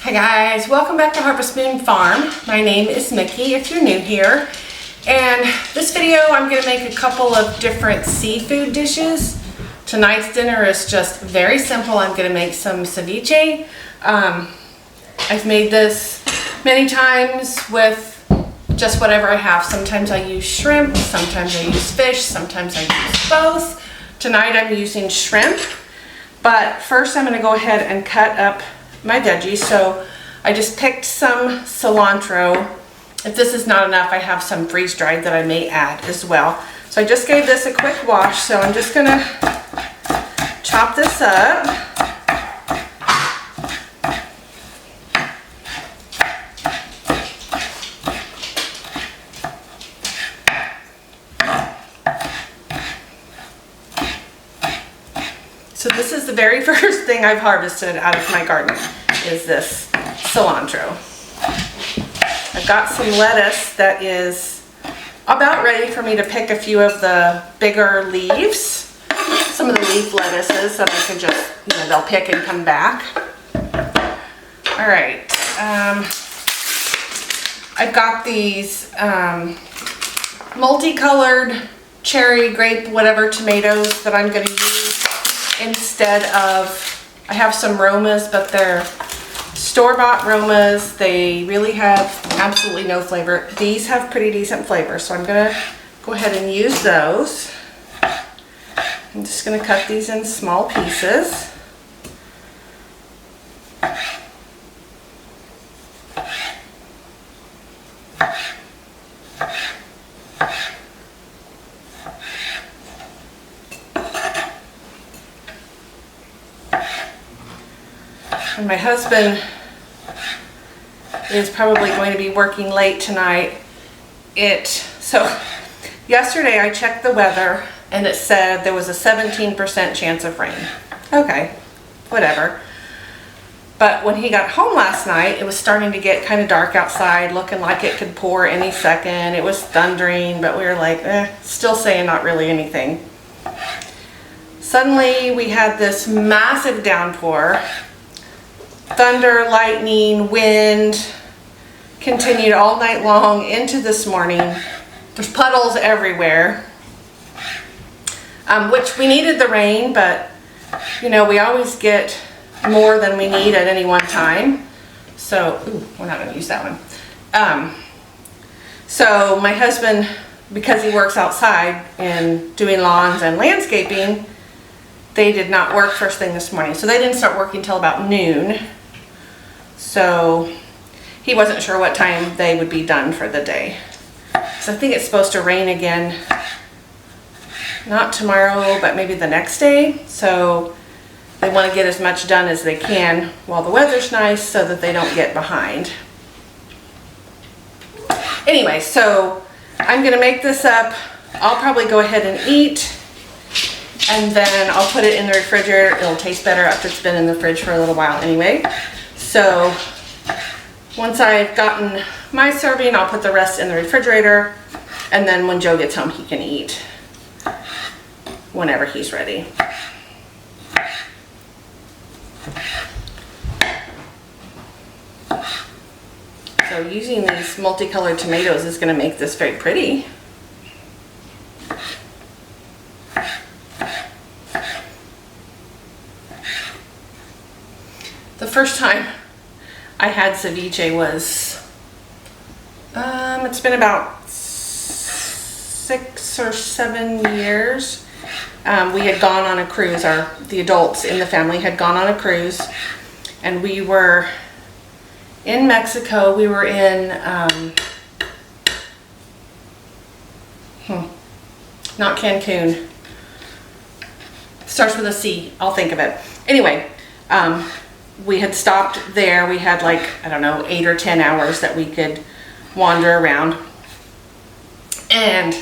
Hi guys, welcome back to Harvest Moon Farm. My name is Mickey if you're new here. And this video I'm going to make a couple of different seafood dishes. Tonight's dinner is just very simple. I'm going to make some ceviche. I've made this many times with just whatever I have. Sometimes I use shrimp, sometimes I use fish, sometimes I use both. Tonight I'm using shrimp, but first I'm going to go ahead and cut up my veggies. So I just picked some cilantro. If this is not enough, I have some freeze-dried that I may add as well. So I just gave this a quick wash, so I'm just gonna chop this up. So this is the very first thing I've harvested out of my garden, is this cilantro. I've got some lettuce that is about ready for me to pick a few of the bigger leaves. Some of the leaf lettuces that I can just, they'll pick and come back. All right. I've got these multicolored cherry, grape, whatever tomatoes that I'm going to use instead of, I have some Romas, but they're store-bought Romas. They really have absolutely no flavor. These have pretty decent flavor, so I'm gonna go ahead and use those. I'm just gonna cut these in small pieces. And my husband is probably going to be working late tonight. So yesterday I checked the weather and it said there was a 17% chance of rain. Okay, whatever. But when he got home last night, it was starting to get kind of dark outside, looking like it could pour any second. It was thundering, but we were like, still saying not really anything. Suddenly we had this massive downpour. Thunder, lightning, wind, continued all night long into this morning. There's puddles everywhere, which we needed the rain, but we always get more than we need at any one time. So, we're not going to use that one. So my husband, because he works outside and doing lawns and landscaping, they did not work first thing this morning. So they didn't start working till about noon. So he wasn't sure what time they would be done for the day. So I think it's supposed to rain again, not tomorrow, but maybe the next day. So they want to get as much done as they can while the weather's nice so that they don't get behind. Anyway, so I'm going to make this up. I'll probably go ahead and eat, and then I'll put it in the refrigerator. It'll taste better after it's been in the fridge for a little while anyway. So once I've gotten my serving, I'll put the rest in the refrigerator, and then when Joe gets home, he can eat whenever he's ready. So using these multicolored tomatoes is going to make this very pretty. The first time I had ceviche was, it's been about 6 or 7 years. We had gone on a cruise. The adults in the family had gone on a cruise, and we were in Mexico. We were in, not Cancun. Starts with a C. I'll think of it. Anyway, we had stopped there. We had 8 or 10 hours that we could wander around. And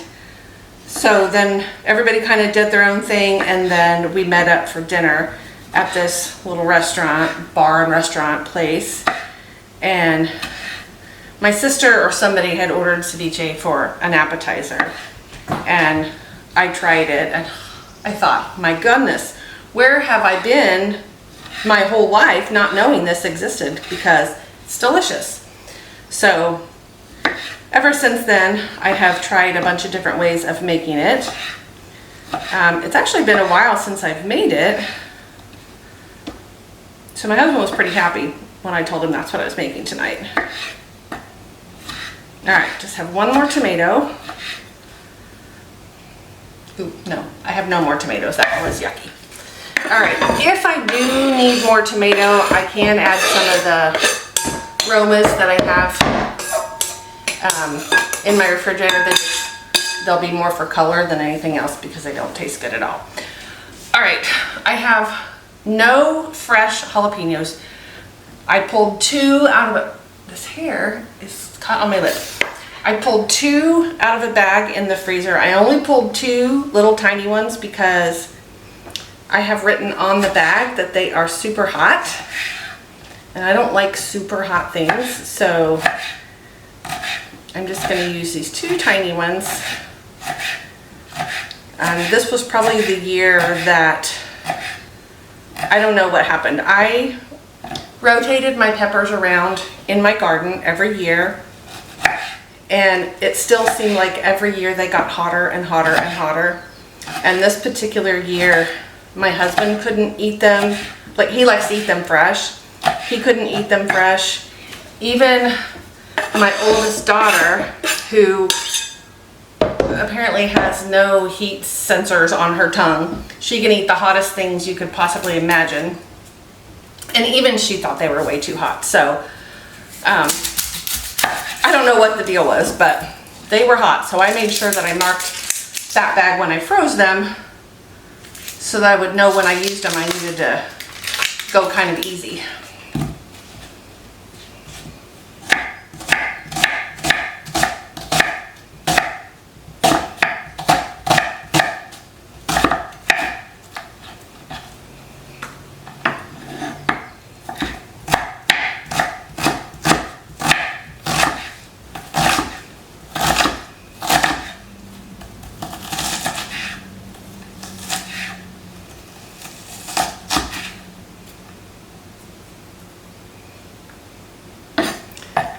so then everybody kind of did their own thing, and then we met up for dinner at this little bar and restaurant place. And my sister or somebody had ordered ceviche for an appetizer. And I tried it, and I thought, my goodness, where have I been my whole life not knowing this existed because it's delicious. So ever since then, I have tried a bunch of different ways of making it. It's actually been a while since I've made it. So my husband was pretty happy when I told him that's what I was making tonight. All right, just have one more tomato. Ooh, no, I have no more tomatoes. That one was yucky. All right, if I do need more tomato, I can add some of the Romas that I have in my refrigerator. They'll be more for color than anything else because they don't taste good at all. All right, I have no fresh jalapenos. I pulled 2 out of this hair is caught on my lip. I pulled 2 out of a bag in the freezer. I only pulled 2 little tiny ones because I have written on the bag that they are super hot. And I don't like super hot things, so I'm just going to use these 2 tiny ones. This was probably the year that, I don't know what happened. I rotated my peppers around in my garden every year, and it still seemed like every year they got hotter and hotter and hotter. And this particular year, my husband couldn't eat them. Like, he likes to eat them fresh. He couldn't eat them fresh. Even my oldest daughter, who apparently has no heat sensors on her tongue, she can eat the hottest things you could possibly imagine. And even she thought they were way too hot. So, I don't know what the deal was, but they were hot. So I made sure that I marked that bag when I froze them so that I would know when I used them I needed to go kind of easy.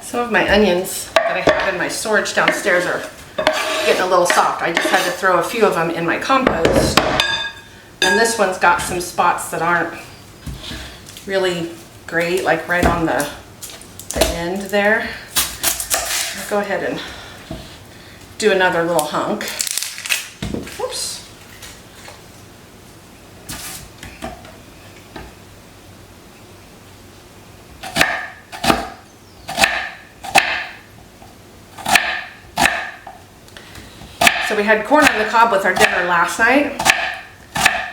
Some of my onions that I have in my storage downstairs are getting a little soft. I just had to throw a few of them in my compost. And this one's got some spots that aren't really great, like right on the end there. I'll go ahead and do another little hunk. Whoops. So we had corn on the cob with our dinner last night.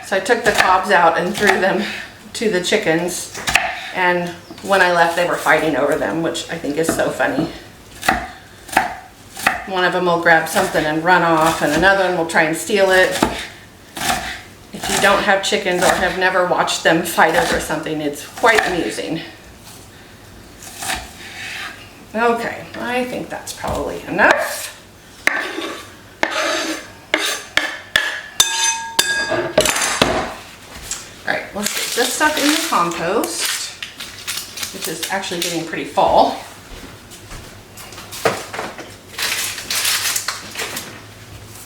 So I took the cobs out and threw them to the chickens. And when I left, they were fighting over them, which I think is so funny. One of them will grab something and run off, and another one will try and steal it. If you don't have chickens or have never watched them fight over something, it's quite amusing. Okay, I think that's probably enough. Alright, let's get this stuff in the compost, which is actually getting pretty full.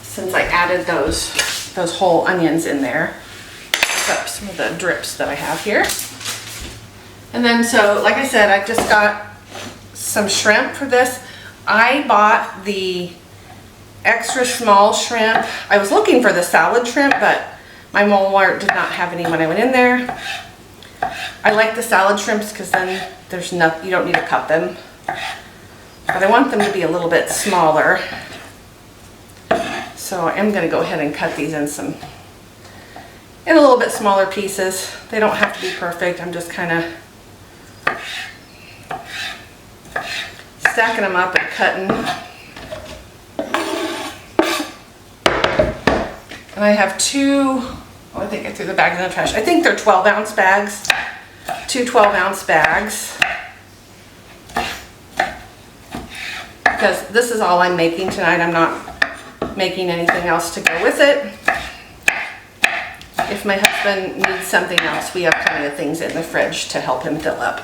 Since I added those whole onions in there. Up some of the drips that I have here. And then, so like I said, I just got some shrimp for this. I bought the extra small shrimp. I was looking for the salad shrimp, but my Walmart did not have any when I went in there. I like the salad shrimps because then there's no, you don't need to cut them. But I want them to be a little bit smaller. So I am going to go ahead and cut these in a little bit smaller pieces. They don't have to be perfect. I'm just kind of stacking them up and cutting. And I have I think I threw the bags in the trash. I think they're 12-ounce bags. 2 12-ounce bags. Because this is all I'm making tonight. I'm not making anything else to go with it. if my husband needs something else, we have plenty of things in the fridge to help him fill up.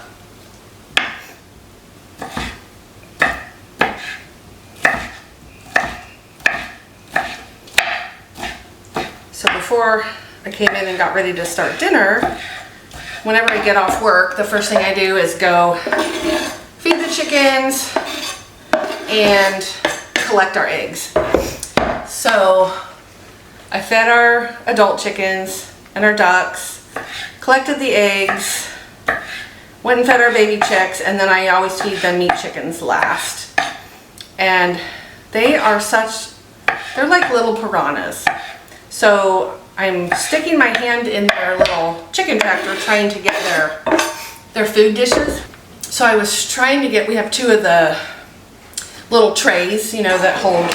So before I came in and got ready to start dinner, whenever I get off work, the first thing I do is go feed the chickens and collect our eggs. So I fed our adult chickens and our ducks, collected the eggs, went and fed our baby chicks, and then I always feed them meat chickens last. And they are they're like little piranhas. So I'm sticking my hand in their little chicken tractor trying to get their food dishes. So I was trying to get, we have two of the little trays, you know, that hold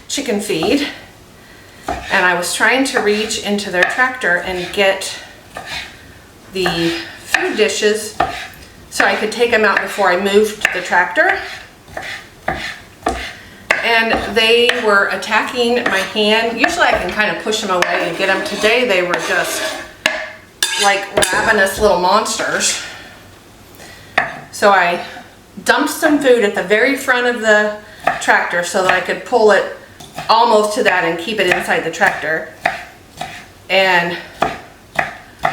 chicken feed. And I was trying to reach into their tractor and get the food dishes so I could take them out before I moved the tractor. And they were attacking my hand. Usually I can kind of push them away and get them. Today they were just like ravenous little monsters. So I dumped some food at the very front of the tractor so that I could pull it almost to that and keep it inside the tractor. And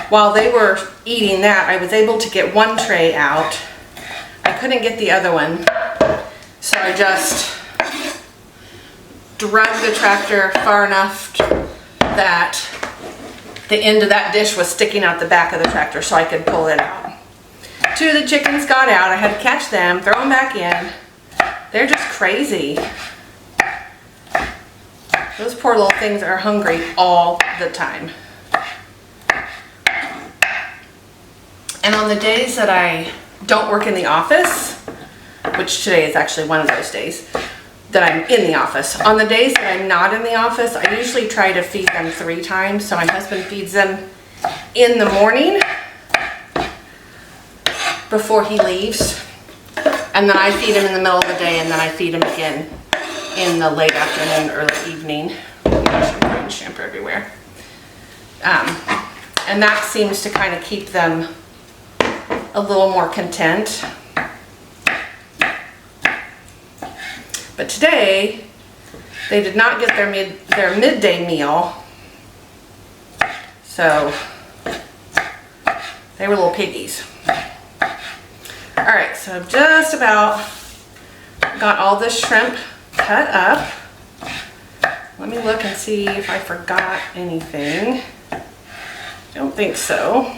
while they were eating that, I was able to get one tray out. I couldn't get the other one. So I just drug the tractor far enough that the end of that dish was sticking out the back of the tractor so I could pull it out. Two of the chickens got out. I had to catch them, throw them back in. They're just crazy. Those poor little things are hungry all the time. And on the days that I don't work in the office, which today is actually one of those days, that I'm in the office. On the days that I'm not in the office, I usually try to feed them 3 times. So my husband feeds them in the morning before he leaves. And then I feed him in the middle of the day, and then I feed him again in the late afternoon, early evening. I'm shampoo everywhere. And that seems to kind of keep them a little more content. But today, they did not get their midday meal, so they were little piggies. All right, so I've just about got all this shrimp cut up. Let me look and see if I forgot anything. Don't think so.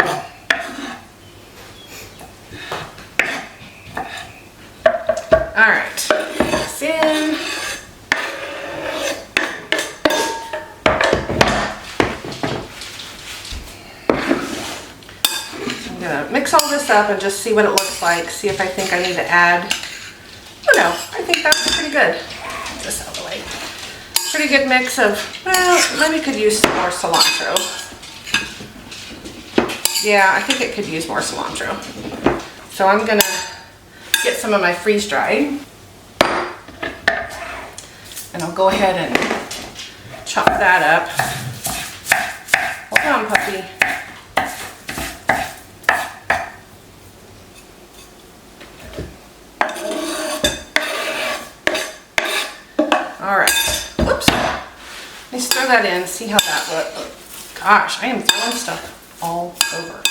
All right, this in. I'm gonna mix all this up and just see what it looks like. See if I think I need to add. Oh no, I think that's pretty good. Get this out of the way. Pretty good mix of, well, maybe could use some more cilantro. Yeah, I think it could use more cilantro. So I'm gonna get some of my freeze dried, and I'll go ahead and chop that up. Hold on, puppy. All right. Whoops. Let's throw that in. See how that looks. Gosh, I am throwing stuff all over.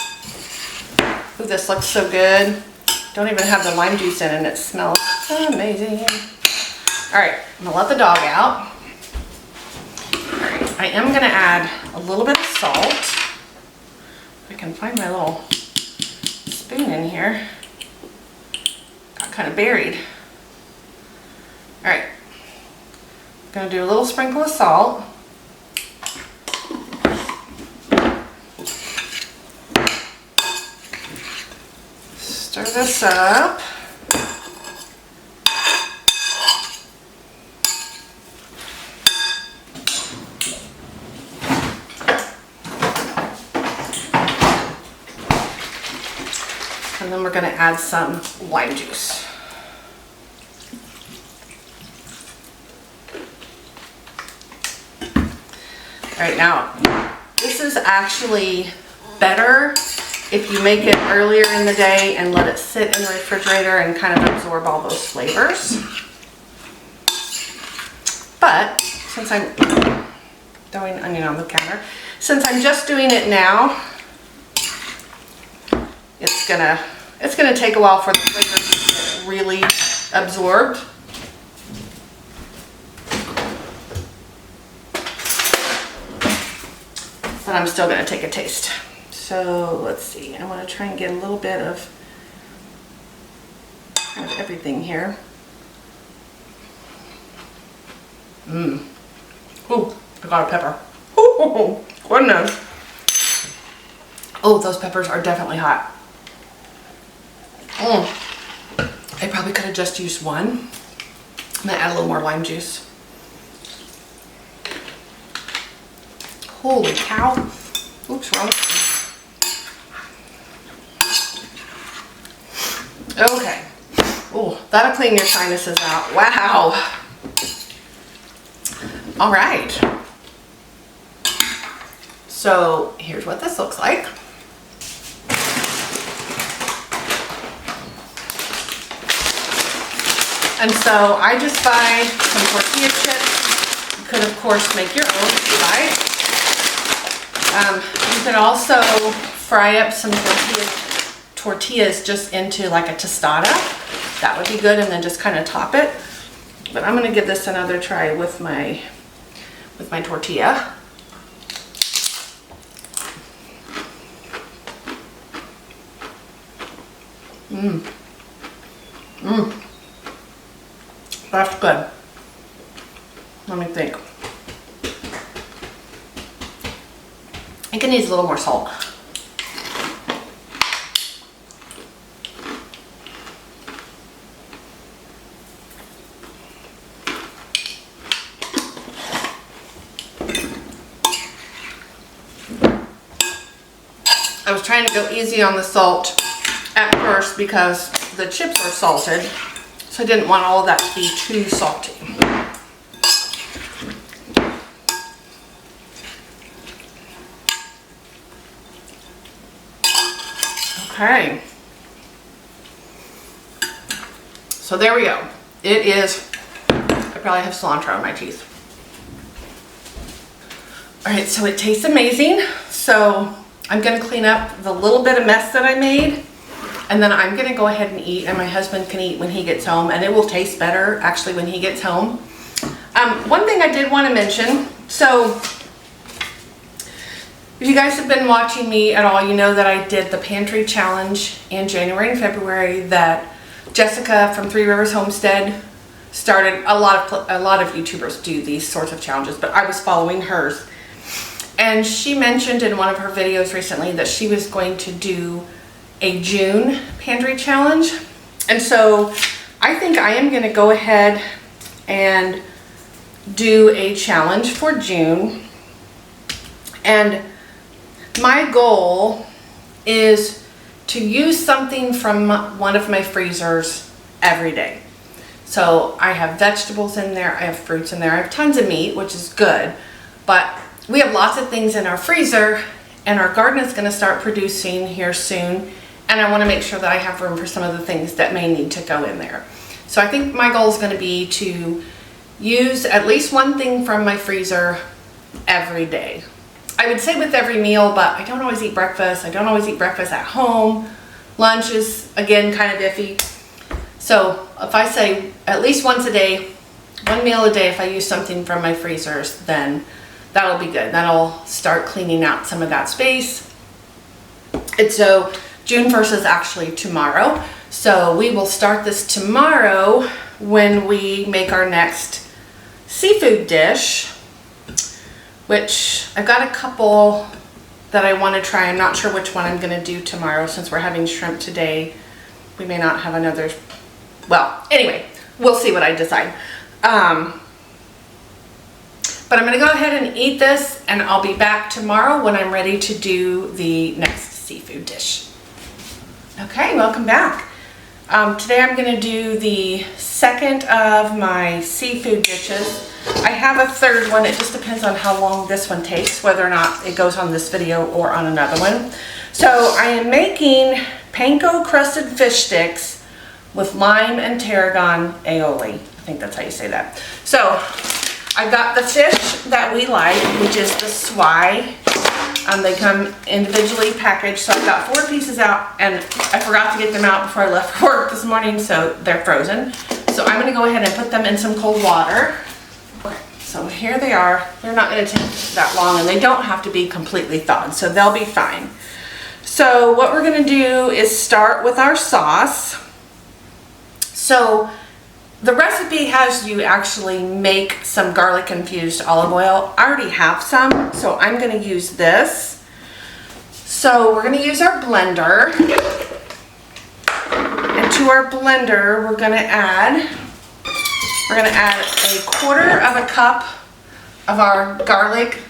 Ooh, this looks so good. Don't even have the lime juice in, and it smells amazing. All right, I'm gonna let the dog out. All right, I am gonna add a little bit of salt. If I can find my little spoon in here. Got kind of buried. All right, I'm gonna do a little sprinkle of salt. Stir this up. And then we're going to add some lime juice. All right, now this is actually better if you make it earlier in the day and let it sit in the refrigerator and kind of absorb all those flavors. But since I'm throwing onion on the counter, since I'm just doing it now, it's gonna take a while for the flavors to get really absorbed. But I'm still gonna take a taste. So let's see, I wanna try and get a little bit of kind of everything here. Oh, I got a pepper. Oh, goodness. Oh, those peppers are definitely hot. I probably could have just used one. I'm gonna add a little more lime juice. Holy cow. Oops, wrong. Okay. Oh, that'll clean your sinuses out. Wow. All right. So here's what this looks like. And so I just buy some tortilla chips. You could of course make your own if you like. You could also fry up some tortillas just into like a tostada. That would be good, and then just kind of top it. But I'm gonna give this another try with my tortilla. That's good. Let me think. I think it needs a little more salt. I was trying to go easy on the salt at first because the chips are salted, so I didn't want all of that to be too salty. Okay. So there we go. It is, I probably have cilantro in my teeth. All right, so it tastes amazing. So I'm gonna clean up the little bit of mess that I made, and then I'm gonna go ahead and eat, and my husband can eat when he gets home, and it will taste better actually when he gets home. One thing I did want to mention, so if you guys have been watching me at all, you know that I did the pantry challenge in January and February that Jessica from Three Rivers Homestead started. A lot of YouTubers do these sorts of challenges, but I was following hers. And she mentioned in one of her videos recently that she was going to do a June pantry challenge. And so I think I am going to go ahead and do a challenge for June. And my goal is to use something from one of my freezers every day. So I have vegetables in there, I have fruits in there, I have tons of meat, which is good, but we have lots of things in our freezer, and our garden is going to start producing here soon, and I want to make sure that I have room for some of the things that may need to go in there. So I think my goal is going to be to use at least one thing from my freezer every day. I would say with every meal, but I don't always eat breakfast. I don't always eat breakfast at home. Lunch is, again, kind of iffy. So if I say at least once a day, one meal a day, if I use something from my freezers, then that'll be good. That'll start cleaning out some of that space. And so June 1st is actually tomorrow. So we will start this tomorrow when we make our next seafood dish, which I've got a couple that I want to try. I'm not sure which one I'm going to do tomorrow since we're having shrimp today. We may not have another. Well, anyway, we'll see what I decide. But I'm going to go ahead and eat this, and I'll be back tomorrow when I'm ready to do the next seafood dish. Okay, welcome back. Today I'm going to do the second of my seafood dishes. I have a third one. It just depends on how long this one takes, whether or not it goes on this video or on another one. So I am making panko crusted fish sticks with lime and tarragon aioli. I think that's how you say that. So I got the fish that we like, which is the swai. They come individually packaged, so I got 4 pieces out, and I forgot to get them out before I left for work this morning, so they're frozen. So I'm gonna go ahead and put them in some cold water. Okay, so here they are. They're not gonna take that long, and they don't have to be completely thawed, so they'll be fine. So what we're gonna do is start with our sauce. So the recipe has you actually make some garlic infused olive oil. I already have some, so I'm gonna use this. So we're gonna use our blender. And to our blender, we're gonna add a 1/4 of a cup of our garlic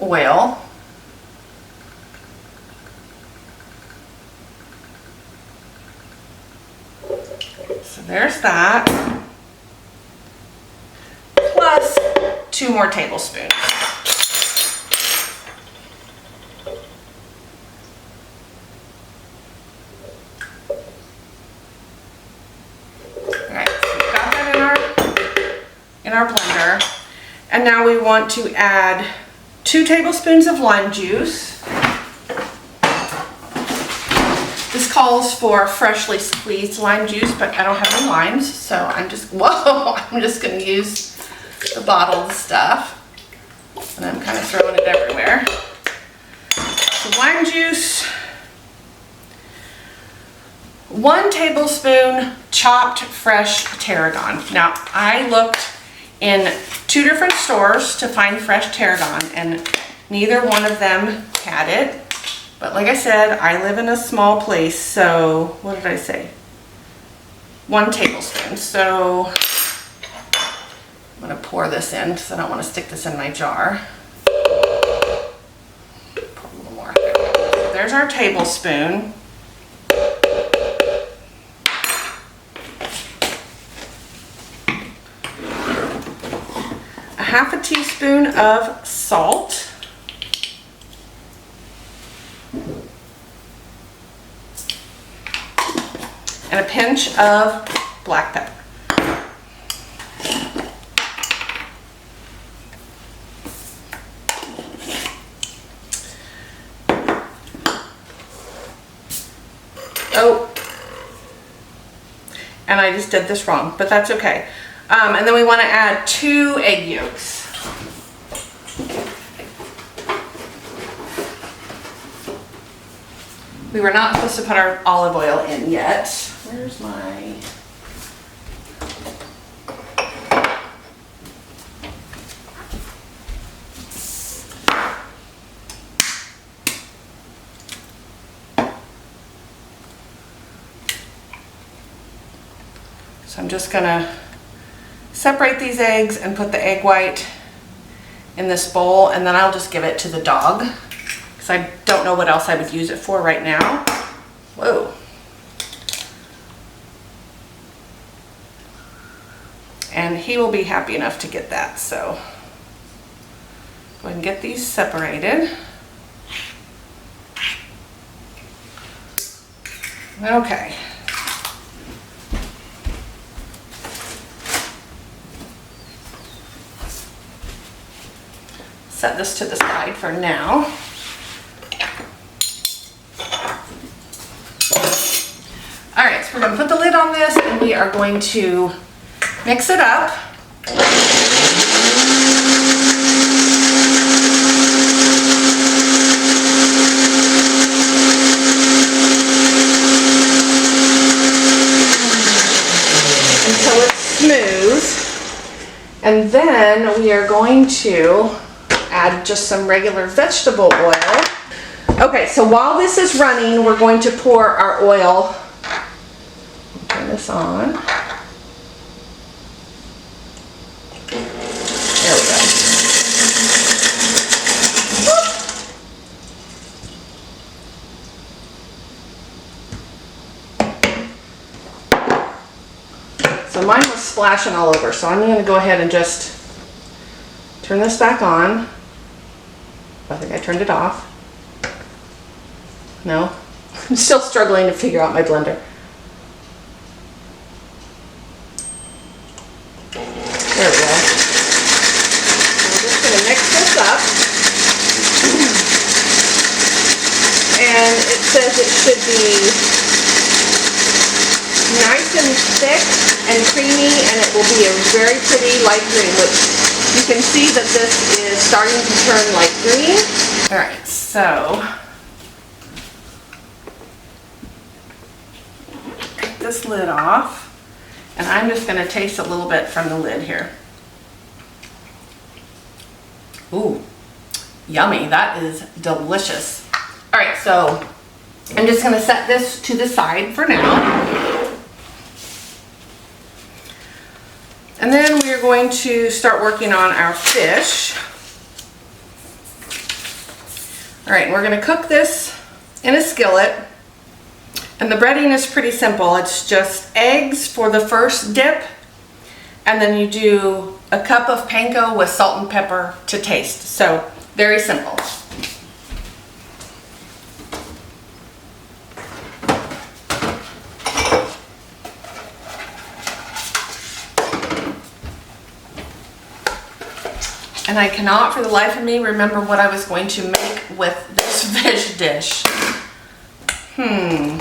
oil. So there's that. Plus 2 more tablespoons. Alright, so we've got that in our blender. And now we want to add 2 tablespoons of lime juice. This calls for freshly squeezed lime juice, but I don't have any limes, so I'm just gonna use the bottled stuff. And I'm kind of throwing it everywhere. So lime juice, 1 tablespoon chopped fresh tarragon. Now, I looked in 2 different stores to find fresh tarragon, and neither one of them had it. But like I said, I live in a small place, so what did I say? 1 tablespoon. So I'm gonna pour this in because I don't want to stick this in my jar. Pour a little more. So there's our tablespoon. A 1/2 teaspoon of salt. And a pinch of black pepper. Oh, and I just did this wrong, but that's okay. And then we want to add 2 egg yolks. We were not supposed to put our olive oil in yet. Where's my... So I'm just gonna separate these eggs and put the egg white in this bowl, and then I'll just give it to the dog because I don't know what else I would use it for right now. Whoa. And he will be happy enough to get that, so go ahead and get these separated. Okay. Set this to the side for now. All right, so we're going to put the lid on this and we are going to mix it up. Until it's smooth. And then we are going to add just some regular vegetable oil. Okay, so while this is running, we're going to pour our oil. Turn this on. There we go. So mine was splashing all over, so I'm going to go ahead and just turn this back on. I think I turned it off. No, I'm still struggling to figure out my blender. There we go. I'm just going to mix this up. And it says it should be nice and thick and creamy, and it will be a very pretty light green, which you can see that this is starting to turn light green. All right, so take this lid off, and I'm just going to taste a little bit from the lid here. Ooh, yummy. That is delicious. All right, so I'm just going to set this to the side for now. And then we're going to start working on our fish. All right, we're going to cook this in a skillet. And the breading is pretty simple. It's just eggs for the first dip. And then you do a cup of panko with salt and pepper to taste. So, very simple. And I cannot for the life of me remember what I was going to make with this fish dish. I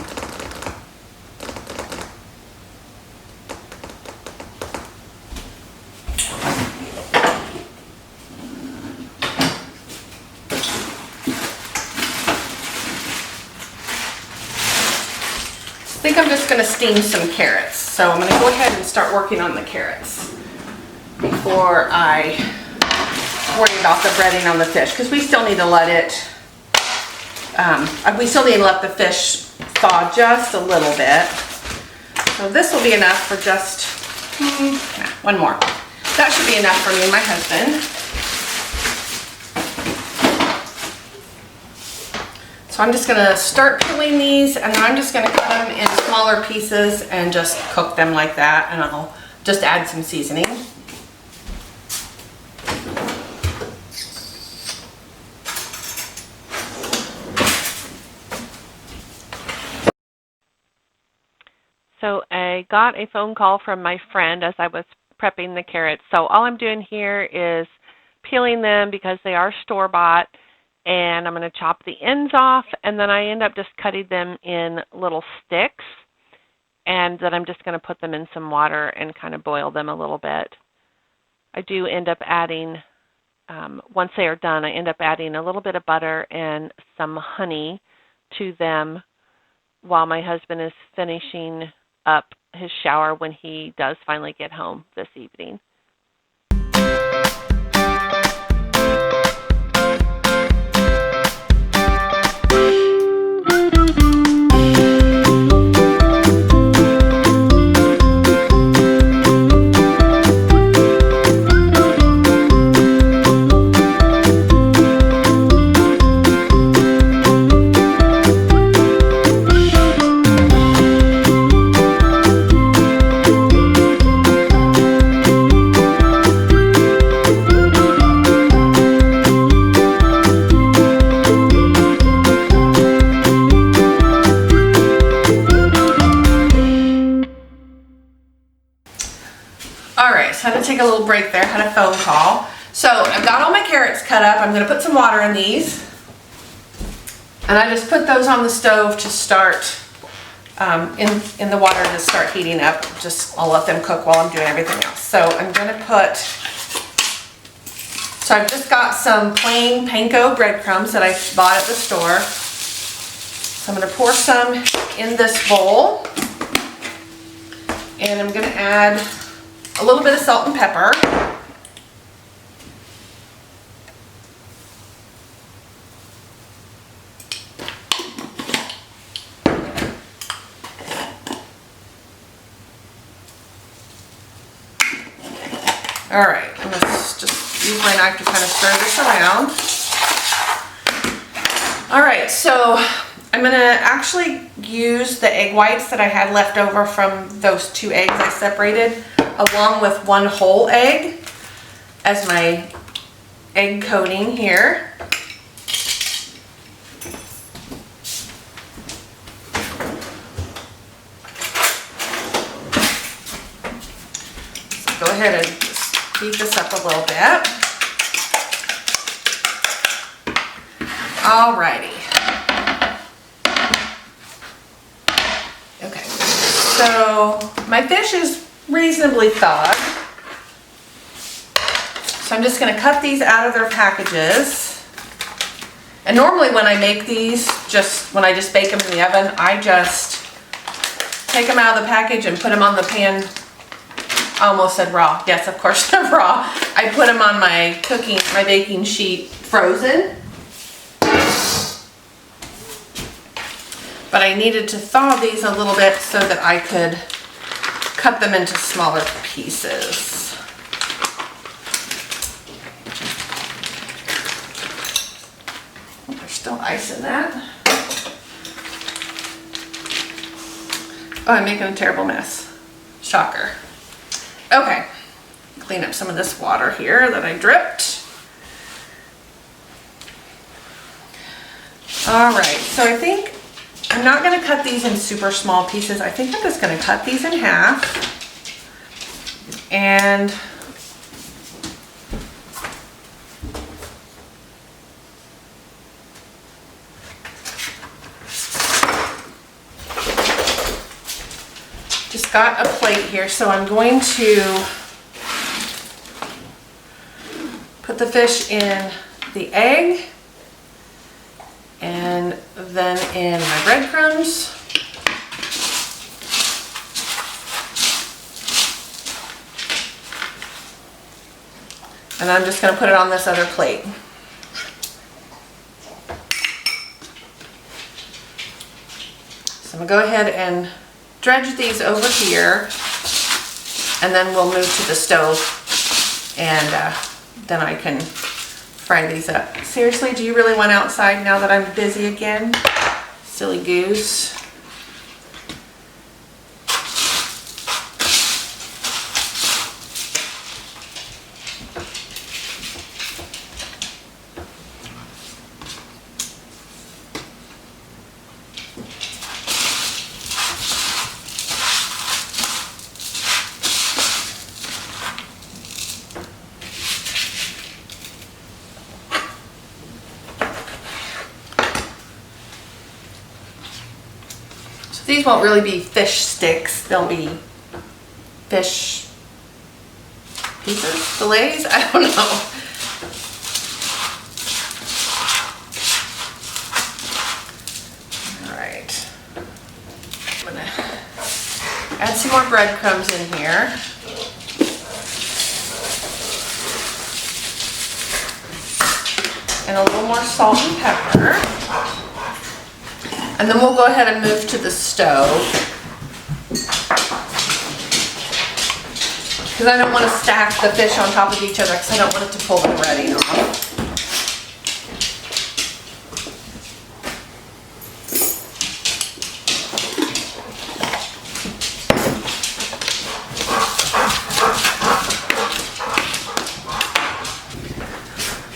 think I'm just going to steam some carrots. So I'm going to go ahead and start working on the carrots before I worry about the breading on the fish, because we still need to let it, the fish thaw just a little bit. So this will be enough for just, one more. That should be enough for me and my husband. So I'm just going to start peeling these, and then I'm just going to cut them in smaller pieces and just cook them like that, and I'll just add some seasoning. So I got a phone call from my friend as I was prepping the carrots. So all I'm doing here is peeling them because they are store-bought, and I'm going to chop the ends off, and then I end up just cutting them in little sticks, and then I'm just going to put them in some water and kind of boil them a little bit. I do end up adding, once they are done, I end up adding a little bit of butter and some honey to them while my husband is finishing up his shower when he does finally get home this evening. Had to take a little break there, had a phone call. So I've got all my carrots cut up. I'm going to put some water in these. And I just put those on the stove to start, in the water to start heating up. I'll let them cook while I'm doing everything else. So I'm going to so I've just got some plain panko breadcrumbs that I bought at the store. So I'm going to pour some in this bowl. And I'm going to add a little bit of salt and pepper. All right, I'm going to just use my knife to kind of stir this around. All right, so I'm going to actually use the egg whites that I had left over from those 2 eggs I separated, along with 1 whole egg as my egg coating here. So go ahead and beat this up a little bit. Alrighty. Okay, so my fish is reasonably thawed. So I'm just going to cut these out of their packages. And normally when I make these, when I just bake them in the oven, I just take them out of the package and put them on the pan. I almost said raw. Yes, of course they're raw. I put them on my baking sheet frozen. But I needed to thaw these a little bit so that I could cut them into smaller pieces. There's still ice in that. Oh, I'm making a terrible mess. Shocker. Okay, clean up some of this water here that I dripped. All right, so I think I'm not going to cut these in super small pieces. I think I'm just going to cut these in half. And just got a plate here, so I'm going to put the fish in the egg. And then in my breadcrumbs. And I'm just going to put it on this other plate. So I'm going to go ahead and dredge these over here. And then we'll move to the stove. And then I can fry these up. Seriously, do you really want outside now that I'm busy again? Silly goose. These won't really be fish sticks, they'll be fish pieces, fillets, I don't know. All right, I'm gonna add some more breadcrumbs in here. And a little more salt and pepper. And then we'll go ahead and move to the stove. Because I don't want to stack the fish on top of each other because I don't want it to pull the breading off.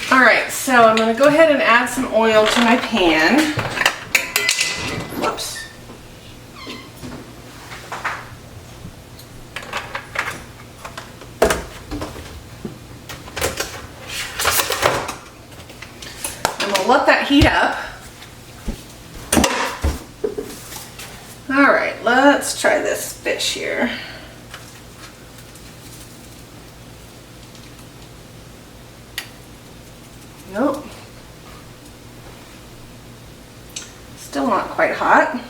Alright, so I'm going to go ahead and add some oil to my pan. Whoops. And we'll let that heat up. All right, let's try this fish here. Nope. Still not quite hot.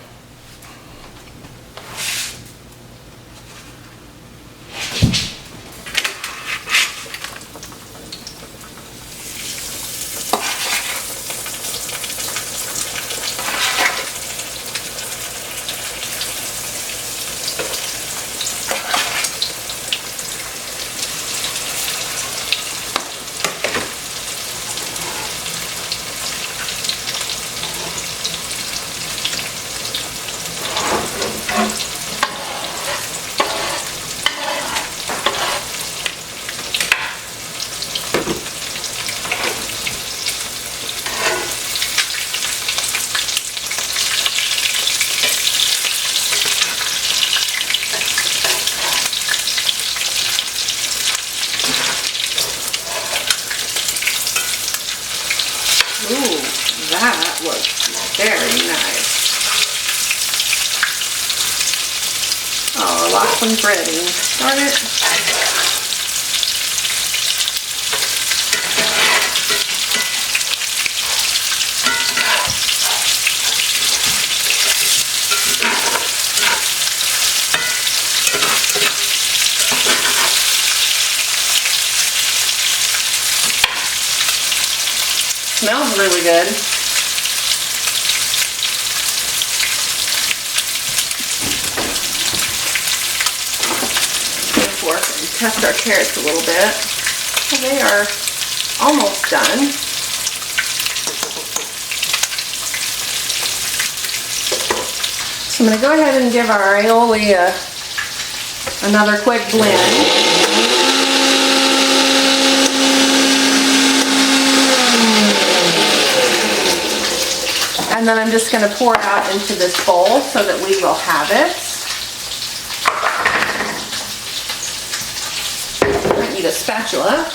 Very nice. Oh, I lost some breading. Darn it. Smells really good. Therefore, test our carrots a little bit. Well, they are almost done. So I'm going to go ahead and give our aioli another quick blend. And then I'm just going to pour it out into this bowl so that we will have it. I need a spatula.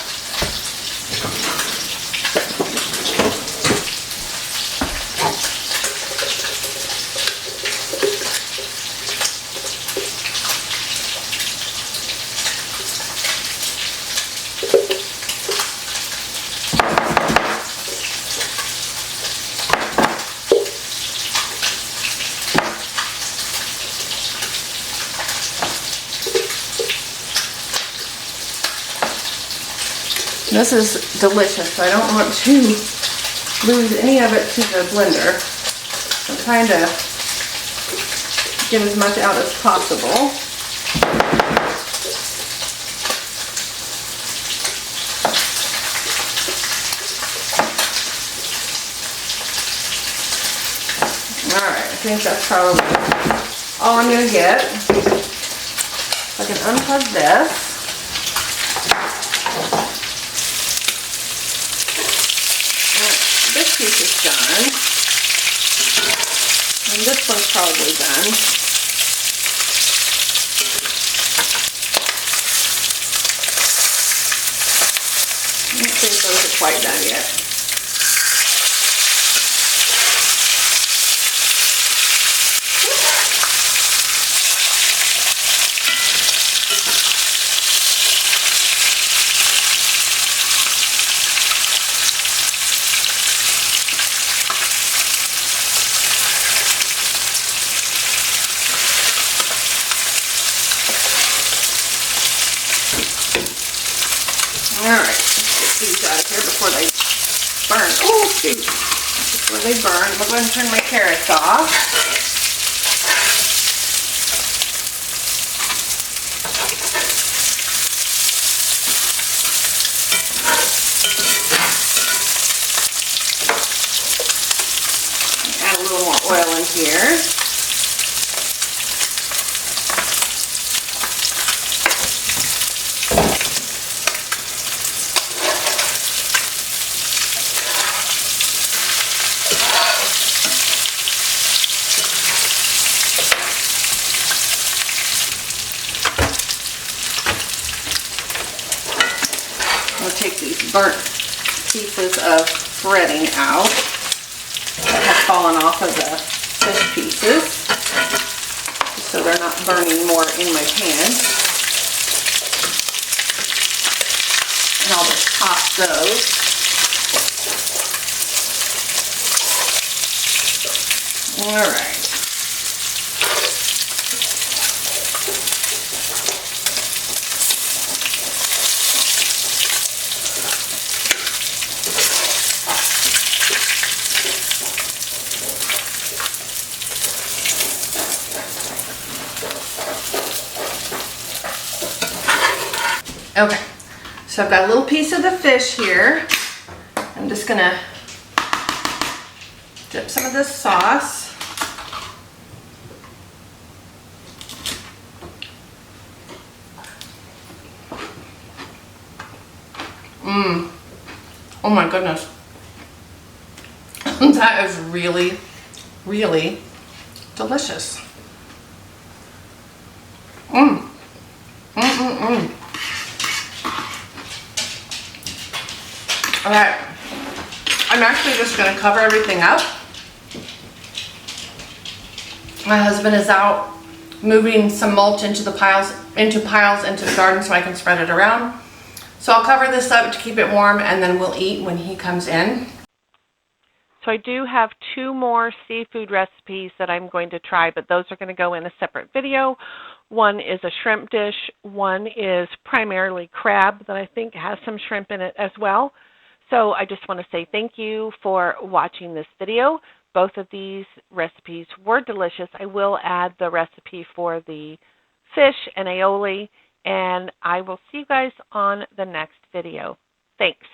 This is delicious, so I don't want to lose any of it to the blender. I'm trying to get as much out as possible. Alright, I think that's probably all I'm going to get. I can unplug this. This piece is done, and this one's probably done. I don't think those are quite done yet. Alright, let's get these out of here before they burn. Oh, shoot. Before they burn, I'm going to turn my carrots off. Add a little more oil in here. I'll take these burnt pieces of breading out that have fallen off of the fish pieces, so they're not burning more in my pan. And I'll just toss those. All right. Okay, so I've got a little piece of the fish here. I'm just gonna dip some of this sauce. Oh my goodness. That is really, really delicious. Alright, I'm actually just going to cover everything up My husband is out moving some mulch into piles into the garden so I can spread it around. So I'll cover this up to keep it warm, and then we'll eat when he comes in. So I do have 2 more seafood recipes that I'm going to try, but those are going to go in a separate video. One is a shrimp dish. One is primarily crab that I think has some shrimp in it as well. So I just want to say thank you for watching this video. Both of these recipes were delicious. I will add the recipe for the fish and aioli, and I will see you guys on the next video. Thanks.